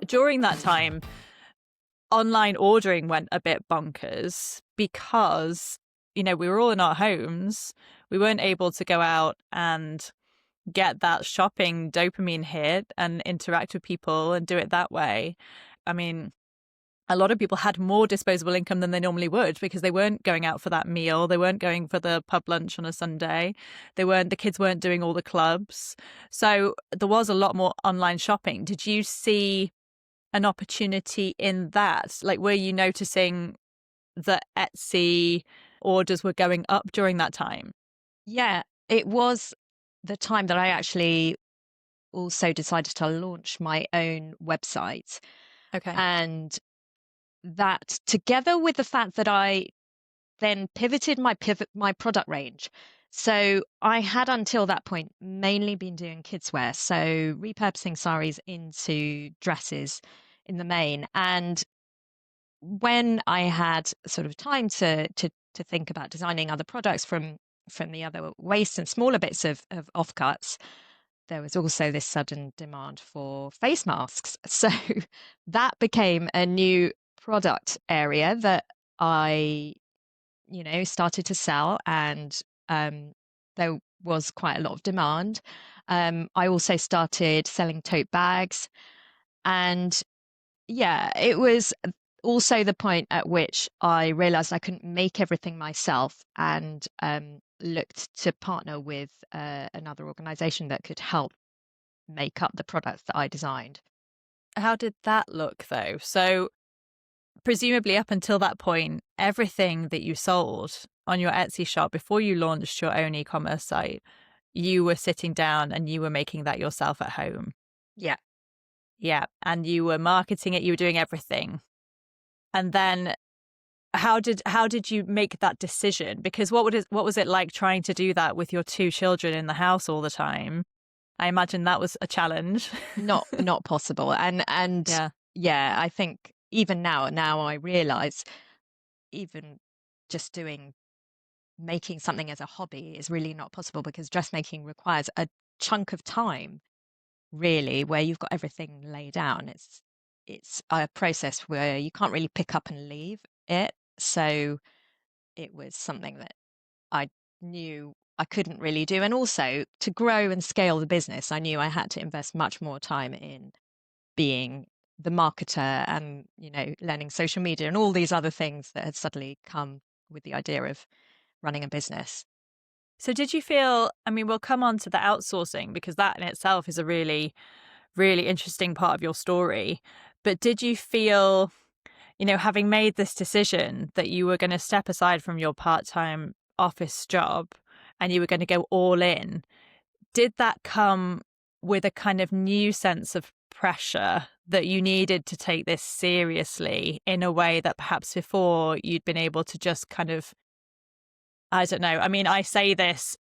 During that time, online ordering went a bit bonkers because, we were all in our homes. We weren't able to go out and get that shopping dopamine hit and interact with people and do it that way. I mean, a lot of people had more disposable income than they normally would because they weren't going out for that meal. They weren't going for the pub lunch on a Sunday. The kids weren't doing all the clubs. So there was a lot more online shopping. Did you see an opportunity in that? Like, were you noticing that Etsy orders were going up during that time? Yeah, it was the time that I actually also decided to launch my own website. Okay. And that, together with the fact that I then pivoted my product range. So I had until that point mainly been doing kids wear, so repurposing saris into dresses in the main. And when I had sort of time to think about designing other products from the other waste and smaller bits of offcuts, there was also this sudden demand for face masks. So that became a new product area that I, started to sell, and there was quite a lot of demand. I also started selling tote bags, and yeah, it was also the point at which I realized I couldn't make everything myself, and looked to partner with another organization that could help make up the products that I designed. How did that look, though? So presumably up until that point, everything that you sold on your Etsy shop before you launched your own e-commerce site, you were sitting down and you were making that yourself at home. Yeah. Yeah. And you were marketing it, you were doing everything. And then how did you make that decision? Because what was it like trying to do that with your two children in the house all the time? I imagine that was a challenge. Not possible. And Yeah. yeah, I think even now I realize even just doing making something as a hobby is really not possible, because dressmaking requires a chunk of time, really, where you've got everything laid down. It's a process where you can't really pick up and leave it. So it was something that I knew I couldn't really do. And also, to grow and scale the business, I knew I had to invest much more time in being the marketer and, learning social media and all these other things that had suddenly come with the idea of running a business. So did you feel, I mean, we'll come on to the outsourcing because that in itself is a really, really interesting part of your story. But did you feel, having made this decision that you were going to step aside from your part-time office job and you were going to go all in, did that come with a kind of new sense of pressure that you needed to take this seriously in a way that perhaps before you'd been able to just kind of, I don't know. I mean, I say this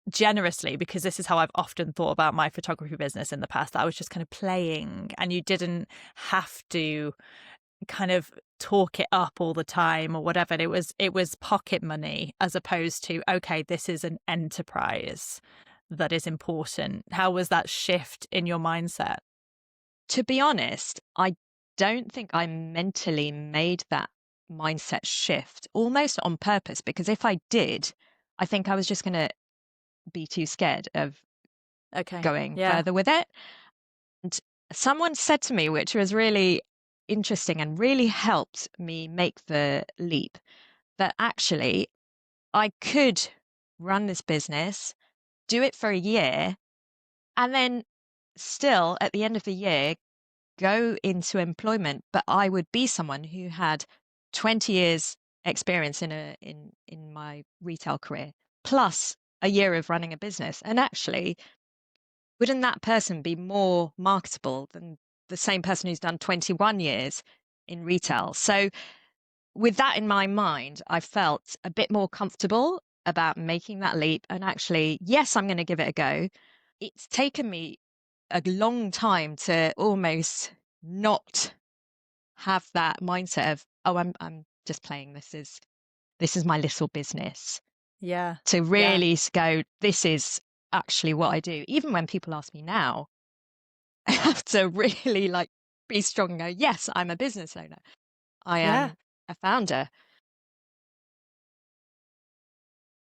generously because this is how I've often thought about my photography business in the past, that I was just kind of playing and you didn't have to kind of talk it up all the time or whatever. It was pocket money as opposed to, okay, this is an enterprise that is important. How was that shift in your mindset? To be honest, I don't think I mentally made that mindset shift almost on purpose, because if I did, I think I was just going to be too scared of Okay. going Yeah. further with it. And someone said to me, which was really interesting and really helped me make the leap, that actually I could run this business, do it for a year, and then still at the end of the year go into employment, but I would be someone who had 20 years experience in my retail career, plus a year of running a business. And actually, wouldn't that person be more marketable than the same person who's done 21 years in retail? So with that in my mind, I felt a bit more comfortable about making that leap. And actually, yes, I'm going to give it a go. It's taken me a long time to almost not have that mindset of, oh, I'm just playing. This is my little business. Yeah. to Yeah. really go, this is actually what I do. Even when people ask me now, I have to really like be strong and go, yes, I'm a business owner. I Yeah. am a founder.